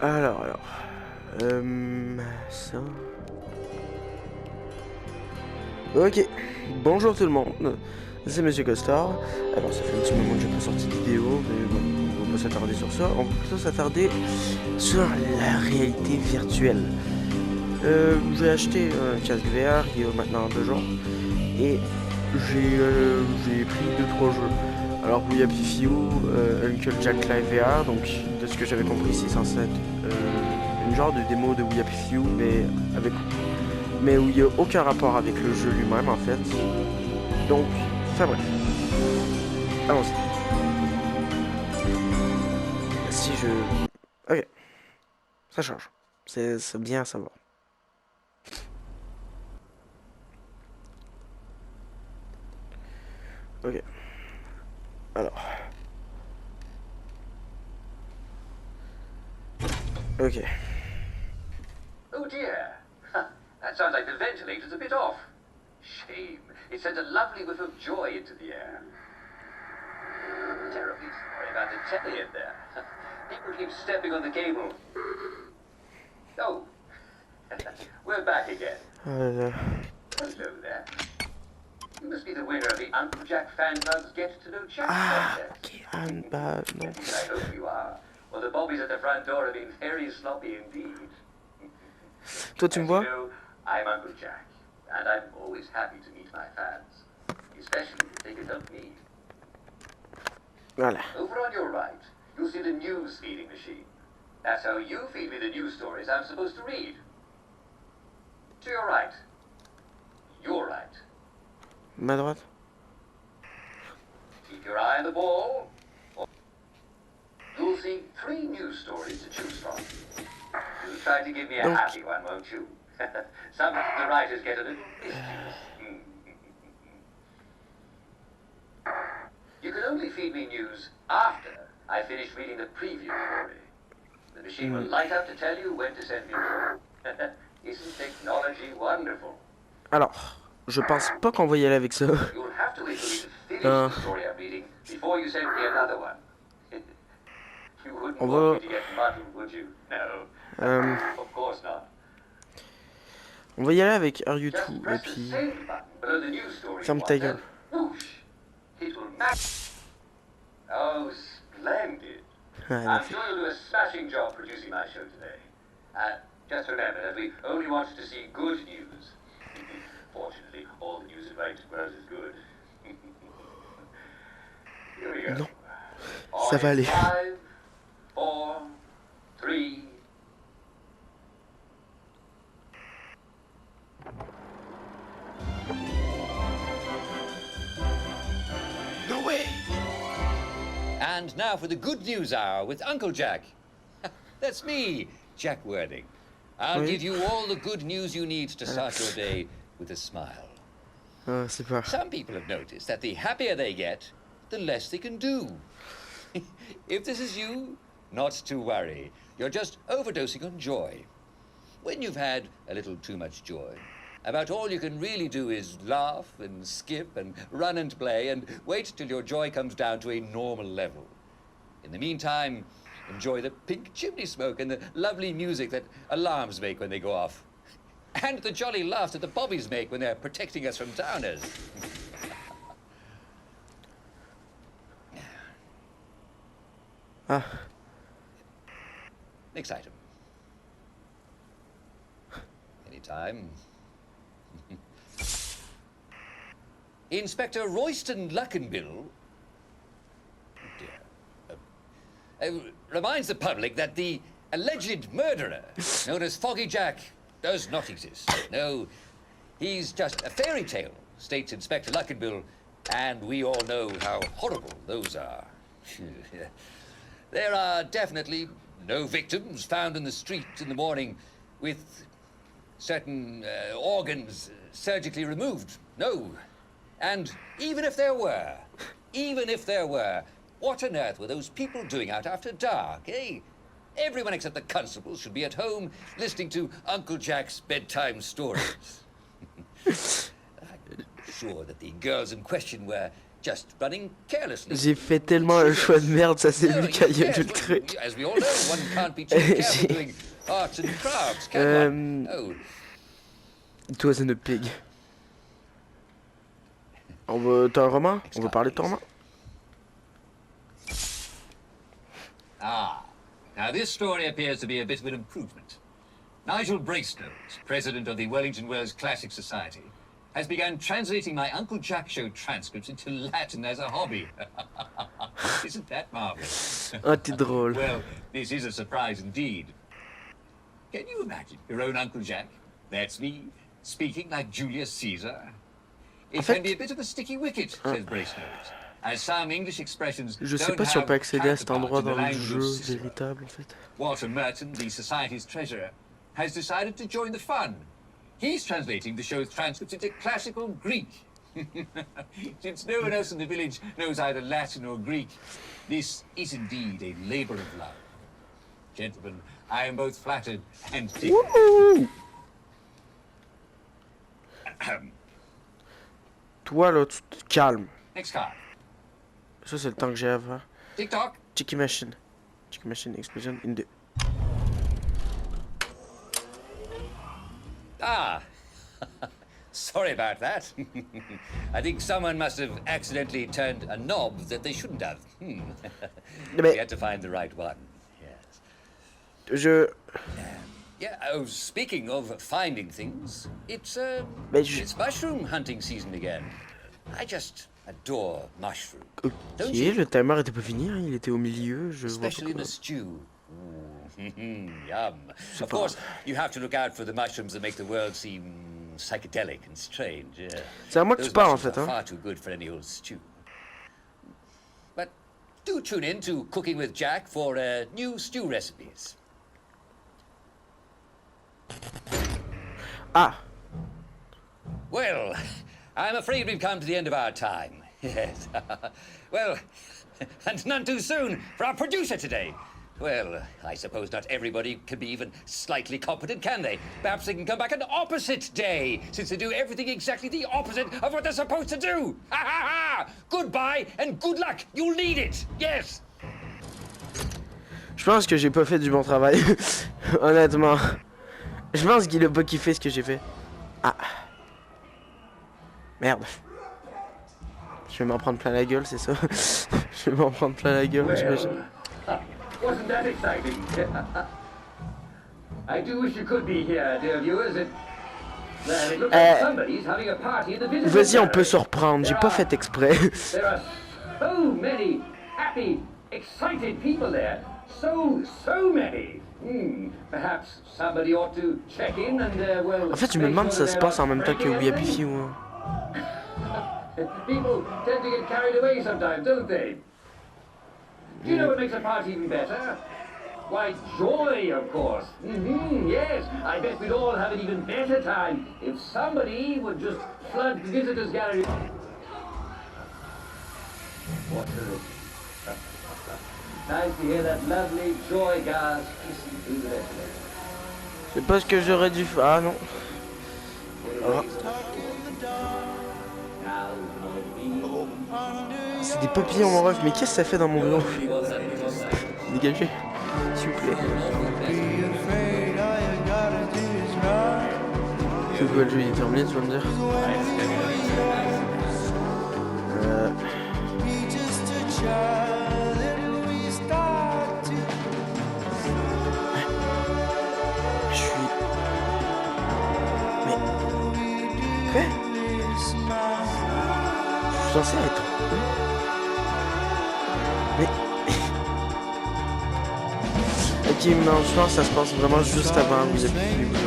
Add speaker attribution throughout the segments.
Speaker 1: Alors. Ça. Ok. Bonjour tout le monde. C'est Monsieur Costard. Alors, ça fait un petit moment que j'ai pas sorti de vidéo, mais bon, on va pas s'attarder sur ça. On va plutôt s'attarder sur la réalité virtuelle. J'ai acheté un casque VR il y a maintenant 2 jours et j'ai pris 2-3 jeux. Alors, We Happy Few, Uncle Jack Live VR, donc de ce que j'avais compris, c'est censé être une genre de démo de We Happy Few, mais où il n'y a aucun rapport avec le jeu lui-même en fait. Donc, enfin bref. Allons-y. Si je... Ok, ça change. C'est bien à savoir. Ok, alors. Ok.
Speaker 2: Oh dear. That sounds like the ventilator's a bit off. Shame. It sent a lovely whiff of joy into the air. Terribly sorry about the telly in there. People keep stepping on the cable. Oh. We're back again. Hello there. You must be the winner of the Uncle Jack Fan Club's Get to Know Jack contest.
Speaker 1: Ok, I'm bad. Non.
Speaker 2: I hope you are. Well, the bobbies at the front door have been very sloppy indeed.
Speaker 1: Toi, tu me
Speaker 2: As
Speaker 1: vois?
Speaker 2: you know, I'm Uncle Jack, and I'm always happy to meet my fans, especially if they can help me.
Speaker 1: Voilà.
Speaker 2: Over on your right, you'll see the news feeding machine. That's how you feed me the news stories I'm supposed to read. To your right. Your right.
Speaker 1: Ma droite?
Speaker 2: Keep your eye on the ball. You'll see 3 news stories to choose from. You'll try to give me a
Speaker 1: Donc...
Speaker 2: happy one, won't you? Some of the writers get a little mischievous. You can only feed me news after I finish reading the preview story. The machine will light up to tell you when to send me more. Isn't technology wonderful?
Speaker 1: Alors, je pense pas qu'on va y aller avec ça.
Speaker 2: You'll have to wait till you finish the story I'm reading before you send me another one. You wouldn't want me to get muddled, would you? No. Of course not.
Speaker 1: On va y aller avec Are You
Speaker 2: Just
Speaker 1: Too et
Speaker 2: press the
Speaker 1: puis...
Speaker 2: send button below the news story
Speaker 1: Ferme
Speaker 2: one,
Speaker 1: ta gueule.
Speaker 2: then whoosh, it will match. Oh, splendid.
Speaker 1: Ah,
Speaker 2: I'm
Speaker 1: merci.
Speaker 2: sure you'll do a smashing job producing my show today. Just remember that we only want to see good news. Fortunately, all the news in right world is good. Here we go.
Speaker 1: Non, ça va aller.
Speaker 2: 5, 4, 3.
Speaker 1: No way!
Speaker 3: And now for the Good News Hour with Uncle Jack. That's me, Jack Worthing. I'll
Speaker 1: Oui.
Speaker 3: give you all the good news you need to start your day with a smile.
Speaker 1: Ah, c'est pas...
Speaker 3: Some people have noticed that the happier they get, the less they can do. If this is you, not to worry. You're just overdosing on joy. When you've had a little too much joy, about all you can really do is laugh and skip and run and play and wait till your joy comes down to a normal level. In the meantime, enjoy the pink chimney smoke and the lovely music that alarms make when they go off. And the jolly laughs that the bobbies make when they're protecting us from downers.
Speaker 1: Ah,
Speaker 3: Next item. Anytime. Inspector Royston Luckenbill reminds the public that the alleged murderer, known as Foggy Jack, does not exist. No, he's just a fairy tale, states Inspector Luckenbill, and we all know how horrible those are. There are definitely no victims found in the street in the morning with certain organs surgically removed. No. And even if there were, what on earth were those people doing out after dark, eh? Everyone except the constables should be at home listening to Uncle Jack's bedtime stories. I'm sure that the girls in question were just running carelessly.
Speaker 1: J'ai fait tellement un choix de merde, ça s'est vu quand il y a eu le truc.
Speaker 3: As we all know, one can't be too careful doing arts and crafts, can one? Oh.
Speaker 1: It wasn't a pig. T'as un roman? On va parler de ton roman?
Speaker 3: Ah, now this story appears to be a bit of an improvement. Nigel Bracestones, president of the Wellington Wells Classic Society, has begun translating my Uncle Jack show transcripts into Latin as a hobby. Isn't that marvelous?
Speaker 1: Ah, t'es drôle.
Speaker 3: Well, this is a surprise indeed. Can you imagine your own Uncle Jack? That's me, speaking like Julius Caesar. It can be a bit of a sticky wicket, says Bracestones. As some English expressions
Speaker 1: Je sais pas si on peut accéder à cet endroit dans le jeu véritable en fait.
Speaker 3: Walter Merton, the Society's treasurer, has decided to join the fun. He's translating the show's transcripts into classical Greek. Since no one else in the village knows either Latin or Greek, this is indeed a labor of love. Gentlemen, I am both flattered and tickled.
Speaker 1: Toi là, tu te calmes.
Speaker 3: Next card.
Speaker 1: Ça c'est le temps que j'ai avant.
Speaker 3: Tick-tock.
Speaker 1: Chicky Machine. Chicky Machine Explosion in the...
Speaker 3: Ah, sorry about that. I think someone must have accidentally turned a knob that they shouldn't have. We had to find the right one. Yes. Yeah. Oh, speaking of finding things, it's mushroom hunting season again. I just adore mushrooms.
Speaker 1: Ok, le timer était pas fini, hein, il était au milieu. Je vois
Speaker 3: Especially in a stew. Yum. Of course, you have to look out for the mushrooms that make the world seem psychedelic and strange.
Speaker 1: C'est à moi que tu parles en fait, hein.
Speaker 3: Far too good for any old stew. But do tune in to Cooking with Jack for new stew recipes.
Speaker 1: Ah.
Speaker 3: Well, I'm afraid we've come to the end of our time. Yes. Well, and none too soon for our producer today. Well, I suppose not everybody can be even slightly competent, can they? Perhaps they can come back an opposite day, since they do everything exactly the opposite of what they're supposed to do. Ha ha ha! Goodbye and good luck. You'll need it. Yes.
Speaker 1: Je pense que j'ai pas fait du bon travail. Honnêtement. Je pense qu'il a pas kiffé ce que j'ai fait. Ah. Merde. Je vais m'en prendre plein la gueule, c'est ça? Je vais m'en prendre plein la gueule, j'imagine.
Speaker 2: Wasn't that exciting? I do wish you could be here, dear viewers. Well, it looks like somebody's having a party in the visitor
Speaker 1: Vas-y, on
Speaker 2: center.
Speaker 1: peut se reprendre, j'ai pas fait exprès.
Speaker 2: There are so many happy, excited people there. So many. Perhaps somebody ought to check in and, well...
Speaker 1: En fait, je me demande si ça se passe en même temps que We Happy Few.
Speaker 2: People tend to get carried away sometimes, don't they? Do you know what makes a party even better? Why, joy, of course. Yes, I bet we'd all have an even better time if somebody would just flood the visitors' gallery. What a... Nice to hear that lovely joy gas kissing through the ventilator.
Speaker 1: C'est pas ce que j'aurais dû faire. Ah non. Ah. C'est des papillons mon ref, mais qu'est-ce que ça fait dans mon bureau? Dégagez, s'il vous plaît. C'est quoi le jeu? Il est terminé, tu vas me dire? Je suis... Mais... Quoi? Je suis censé être... Mais... Ok, non, je pense que ça se passe vraiment juste avant vous avez vu les gens.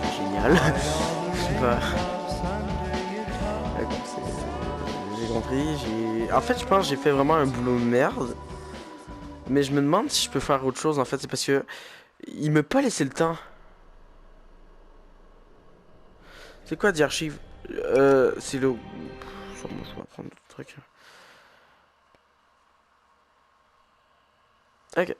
Speaker 1: C'est génial. Je sais pas. J'ai compris. En fait, je pense que j'ai fait vraiment un boulot de merde. Mais je me demande si je peux faire autre chose. En fait, c'est parce que il m'a pas laissé le temps. C'est quoi dire archive? C'est le. Je vais prendre le truc. Ok.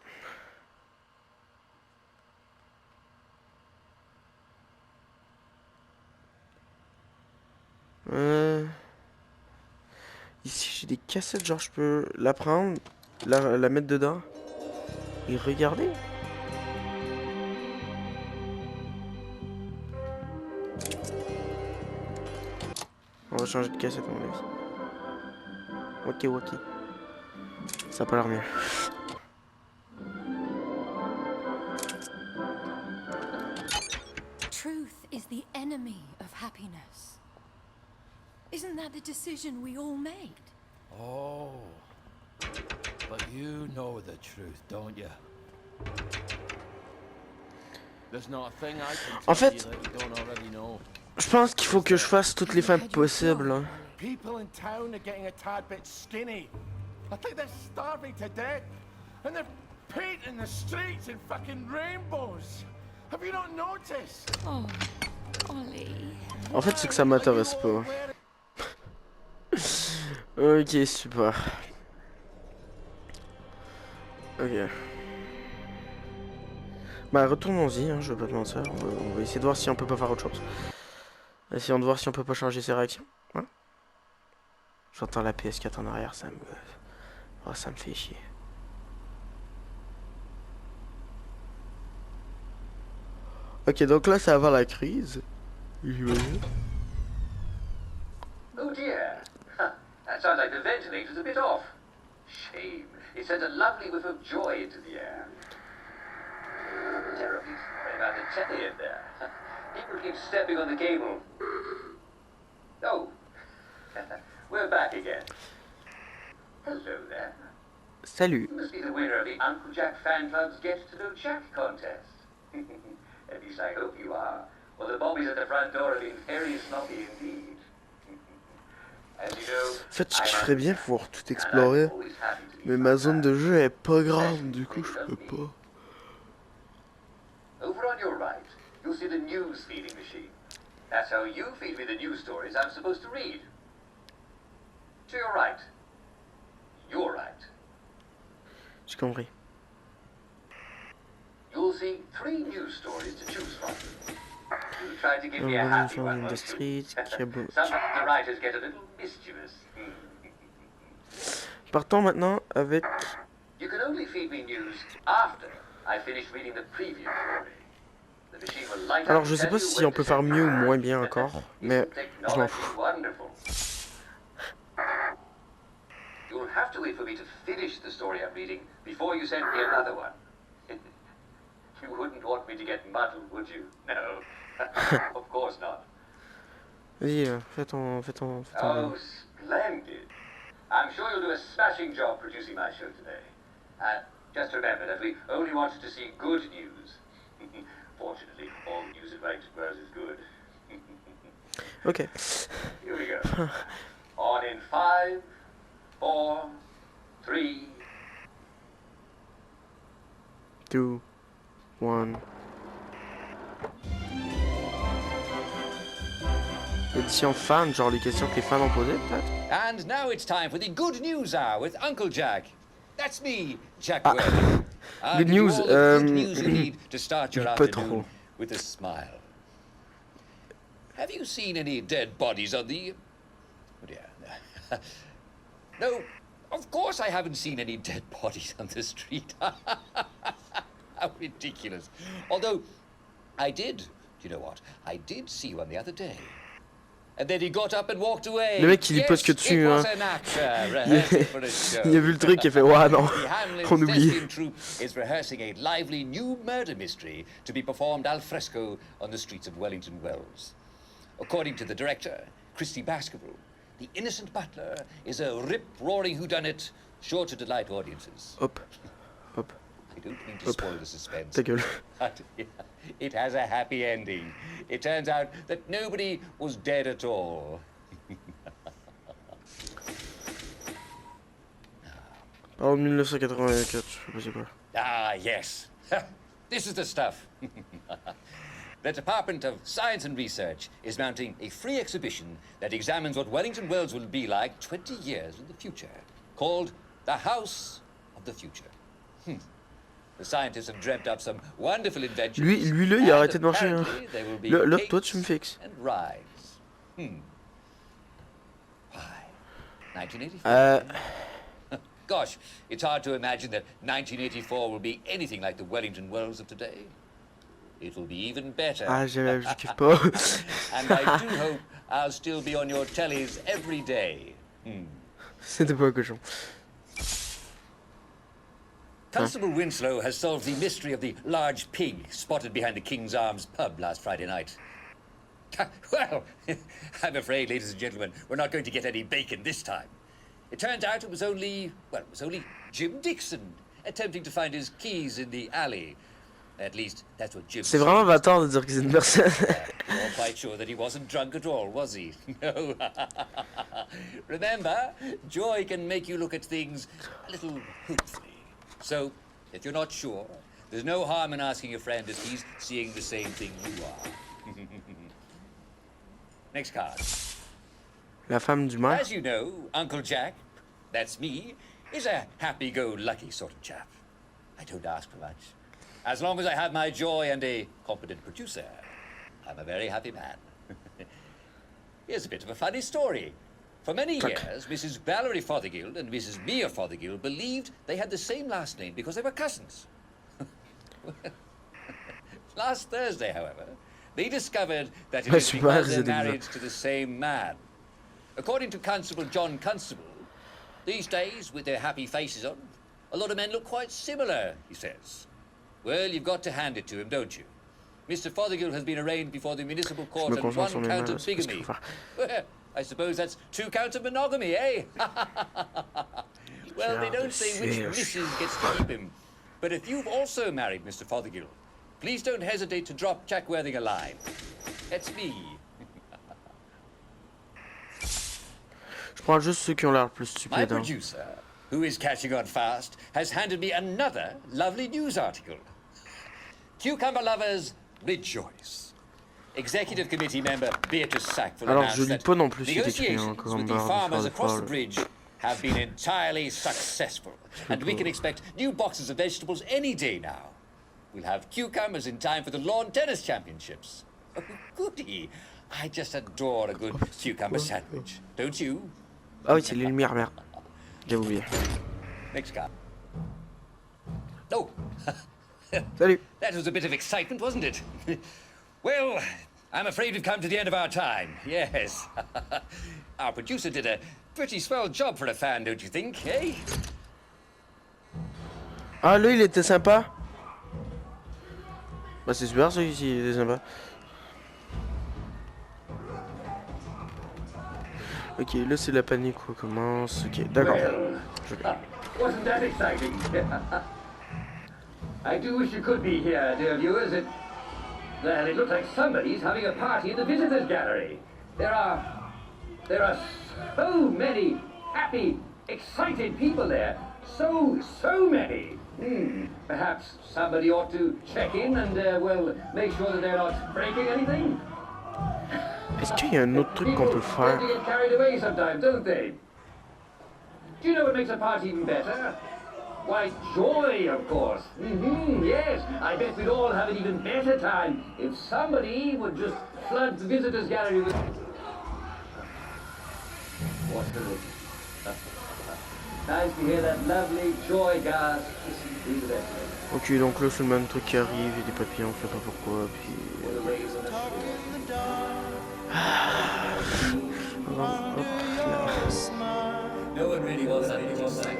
Speaker 1: Ici j'ai des cassettes, genre je peux la prendre, la mettre dedans et regarder. On va changer de cassette à mon avis. Ok. Ça a pas l'air mieux.
Speaker 4: Truth is the enemy of happiness. Isn't that the decision we all made?
Speaker 5: Oh, but you know the truth, don't you? There's not a thing I can
Speaker 1: En
Speaker 5: tell
Speaker 1: fait,
Speaker 5: you that you don't already know.
Speaker 1: je pense qu'il faut que je fasse toutes les fins possibles. Hein.
Speaker 6: People in town are getting a tad bit skinny. I think they're starving to death. And they're painting the streets in fucking rainbows. Have you not noticed?
Speaker 4: Oh, Ollie.
Speaker 1: En fait, c'est que ça m'intéresse pas. Ok, super. Ok. Bah, retournons-y, hein, je vais pas te mentir. On va essayer de voir si on peut pas faire autre chose. Essayons de voir si on peut pas changer ses réactions. Hein. J'entends la PS4 en arrière, ça me... Oh, ça me fait chier. Ok, donc là, ça va avoir la crise.
Speaker 2: Oh dear. That sounds like the ventilator's a bit off. Shame. It sent a lovely whiff of joy into the air. Terribly sorry about the telly in there. People keep stepping on the cable. Oh. We're back again. Hello there.
Speaker 1: Salut.
Speaker 2: You must be the winner of the Uncle Jack Fan Club's Get to Know Jack contest. At least I hope you are. Well, the bobbies at the front door have been very sloppy indeed. As you know,
Speaker 1: En fait, je kifferais bien pouvoir tout explorer. Mais ma zone de jeu est pas grande, du coup, je peux pas.
Speaker 2: Over on your right, you'll see the news feeding machine. That's how you feed me the news stories I'm supposed to read. To your right. Your right.
Speaker 1: J'ai compris.
Speaker 2: You'll see 3 news stories to choose from. You try to give me a happy one, won't you? Sometimes the writers get a little mischievous.
Speaker 1: Partons maintenant avec...
Speaker 2: You can only feed me news after I finish reading the previous story. The machine will light
Speaker 1: Alors
Speaker 2: up
Speaker 1: je
Speaker 2: and
Speaker 1: sais
Speaker 2: tell
Speaker 1: pas
Speaker 2: you
Speaker 1: si
Speaker 2: when
Speaker 1: on
Speaker 2: to
Speaker 1: peut faire
Speaker 2: send
Speaker 1: mieux ou
Speaker 2: it.
Speaker 1: moins bien encore, mais je m'en
Speaker 2: Technology
Speaker 1: fous.
Speaker 2: wonderful. You'll have to wait for me to finish the story I'm reading before you send me another one. You wouldn't want me to get muddled, would you? No. Of course not.
Speaker 1: Vas-y, fais ton...
Speaker 2: Oh, splendid. I'm sure you'll do a smashing job producing my show today. Just remember that we only wanted to see good news. Fortunately, all news at Right Squares is good.
Speaker 1: Ok.
Speaker 2: Here we go. On in 5, 4, 3...
Speaker 1: 2, 1... Édition fan, genre les questions que les fans ont posées, peut-être?
Speaker 3: And now it's time for the Good News Hour with Uncle Jack. That's me, Jack Worthing.
Speaker 1: Good news,
Speaker 3: Good news you need to start your
Speaker 1: pas
Speaker 3: afternoon
Speaker 1: trop.
Speaker 3: with a smile. Have you seen any dead bodies on the... Oh dear. No, of course I haven't seen any dead bodies on the street. How ridiculous. Although, I did, you know what? I did see one the other day. And then he got up and walked away.
Speaker 1: Le mec, il
Speaker 3: Yes,
Speaker 1: pose que dessus,
Speaker 3: it was
Speaker 1: hein.
Speaker 3: an actor rehearsing for a show.
Speaker 1: Il a vu le truc et fait, ouah non,
Speaker 3: The Hamlin's
Speaker 1: on oublie.
Speaker 3: thespian troupe is rehearsing a lively new murder mystery to be performed al fresco on the streets of Wellington Wells. According to the director, Christy Baskerville, the innocent butler is a rip-roaring whodunit sure to delight audiences.
Speaker 1: Hop, hop,
Speaker 3: I don't mean to spoil the suspense,
Speaker 1: ta gueule.
Speaker 3: but it has a happy ending. It turns out that nobody was dead at all.
Speaker 1: En 1984, je sais pas c'est quoi.
Speaker 3: Ah, yes. This is the stuff. The Department of Science and Research is mounting a free exhibition that examines what Wellington Wells will be like 20 years in the future, called The House of the Future. The scientists have dreamt up some wonderful inventions.
Speaker 1: Lui, il a arrêté de marcher. Hein.
Speaker 3: Apparently, there will be
Speaker 1: Là, toi,
Speaker 3: cakes
Speaker 1: tu me fixes.
Speaker 3: and rides. Why? 1984. Gosh, it's hard to imagine that 1984 will be anything like the Wellington Wells of today. It will be even better.
Speaker 1: Ah, je kiffe pas.
Speaker 3: And I do hope I'll still be on your tellies every day.
Speaker 1: C'était pas un cochon.
Speaker 3: Constable Winslow has solved the mystery of the large pig spotted behind the King's Arms pub last Friday night. Well, I'm afraid, ladies and gentlemen, we're not going to get any bacon this time. It turns out it was only Jim Dixon attempting to find his keys in the alley. At least, that's what Jim
Speaker 1: C'est
Speaker 3: said.
Speaker 1: vraiment bâtard de dire que c'est une personne.
Speaker 3: You're quite sure that he wasn't drunk at all, was he? No. Remember, joy can make you look at things a little hopefully. So, if you're not sure, there's no harm in asking a friend if he's seeing the same thing you are. Next card.
Speaker 1: La femme du maire.
Speaker 3: As you know, Uncle Jack, that's me, is a happy-go-lucky sort of chap. I don't ask for much. As long as I have my joy and a competent producer, I'm a very happy man. Here's a bit of a funny story. For many years, Mrs. Valerie Fothergill and Mrs. Mia Fothergill believed they had the same last name because they were cousins. Last Thursday, however, they discovered that it was because they're married to the same man. According to Constable John Constable, these days, with their happy faces on, a lot of men look quite similar, he says. Well, you've got to hand it to him, don't you? Mr. Fothergill has been arraigned before the municipal court on 1 count of bigamy. Well, I suppose that's 2 counts of monogamy, eh? Well, they don't say which missus gets to keep him. But if you've also married Mr. Fothergill, please don't hesitate to drop Jack Worthing a line. That's me.
Speaker 1: Je prends juste ceux qui ont l'air plus
Speaker 3: My
Speaker 1: stupides. Hein.
Speaker 3: producer, who is catching on fast, has handed me another lovely news article. Cucumber lovers, rejoice. Executive Committee member Beatrice Sackville
Speaker 1: Alors, je
Speaker 3: announced
Speaker 1: lis
Speaker 3: that
Speaker 1: pas non plus ce qui est écrit, hein,
Speaker 3: negotiations with the
Speaker 1: Cucumber,
Speaker 3: farmers
Speaker 1: Fall,
Speaker 3: across the
Speaker 1: Fall.
Speaker 3: bridge have been entirely successful, and we can expect new boxes of vegetables any day now. We'll have cucumbers in time for the lawn tennis championships. Oh, goody! I just adore a good cucumber sandwich, don't you?
Speaker 1: Ah oui, c'est les lumières, merde. J'ai oublié.
Speaker 3: Next card. Oh,
Speaker 1: Salut.
Speaker 3: that was a bit of excitement, wasn't it? Well, I'm afraid we've come to the end of our time. Yes. Our producer did a pretty swell job for a fan, don't you think, eh?
Speaker 1: Ah, lui, il était sympa. Bah, c'est super, ça, ici, il était sympa. Ok, là, c'est la panique qui commence. Ok, d'accord.
Speaker 2: Well, wasn't that exciting? I do wish you could be here, dear viewers. Well, it looks like somebody's having a party in the visitors' gallery. There are so many happy, excited people there. So many. Perhaps somebody ought to check in and, make sure that they're not breaking anything.
Speaker 1: Est-ce qu'il y a un autre truc qu'on peut faire?
Speaker 2: People tend to get carried away sometimes, don't they? Do you know what makes a party even better? Why, joy, of course. Yes, I bet we'd all have an even better time if somebody would just flood the visitors' gallery with... What a... Nice to hear that lovely joy gas. These are excellent.
Speaker 1: Ok, donc là, c'est le même truc qui arrive, il y a des papillons, on sait pas pourquoi, puis...
Speaker 2: With a raise on the
Speaker 1: Hop, là.
Speaker 3: No one really wants that little sight.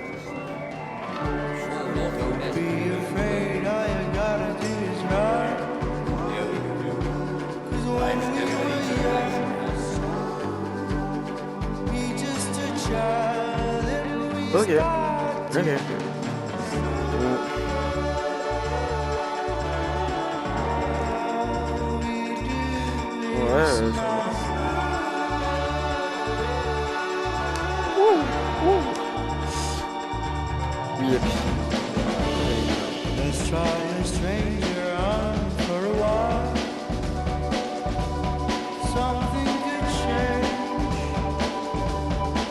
Speaker 7: Be afraid, all you gotta do is run. 'Cause when we were young, we just a child and we
Speaker 1: Ok,
Speaker 7: started
Speaker 1: ok. Ouais, c'est bon. Oui, et puis...
Speaker 7: Let's try a stranger on for a while. Something could change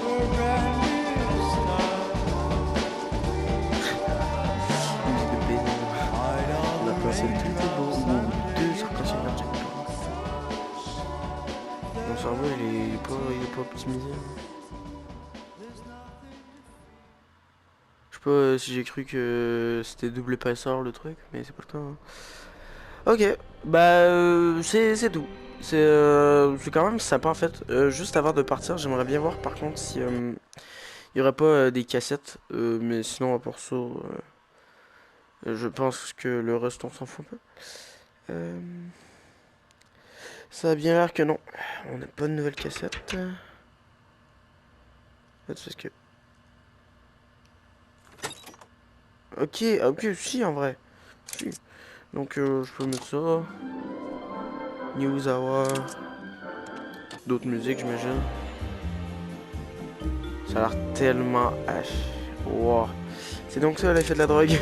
Speaker 7: for a brand new start.
Speaker 1: Musique de baiser. c'est le truc de beau. Ou deux circonstances énergétiques. Mon cerveau il est pas optimisé. Je sais pas si j'ai cru que c'était double passeur le truc, mais c'est pas le cas. Hein. Ok, bah c'est tout. C'est quand même sympa en fait. Juste avant de partir, j'aimerais bien voir par contre si il y aurait pas des cassettes. Mais sinon à part ça, je pense que le reste on s'en fout un peu. Ça a bien l'air que non. On n'a pas de nouvelles cassettes. Parce que... Ok, ah, ok, si en vrai. Si. Donc je peux mettre ça. News Hour. D'autres musiques j'imagine. Ça a l'air tellement H. Wow. C'est donc ça l'effet de la drogue.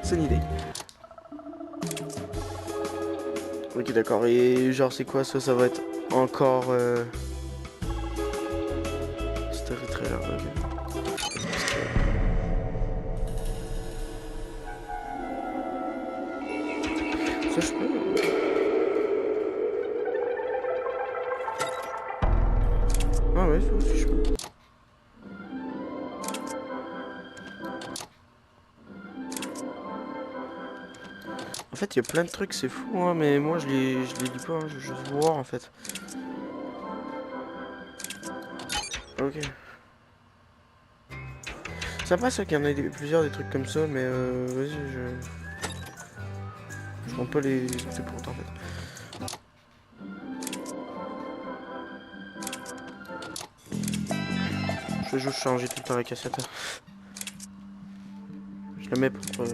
Speaker 1: C'est une idée. Ok d'accord, et genre c'est quoi ça? Ça va être encore story trailer, ok. Ça je peux. Ah ouais, ça aussi je peux. En fait, il y a plein de trucs, c'est fou, hein, mais moi je les lis pas, hein, je veux juste voir en fait. Ok. Sympa ça qu'il y en ait plusieurs des trucs comme ça, mais vas-y, je prends pas les trucs pour autant en fait. Je vais juste changer tout le temps la cassette. Je la mets pour...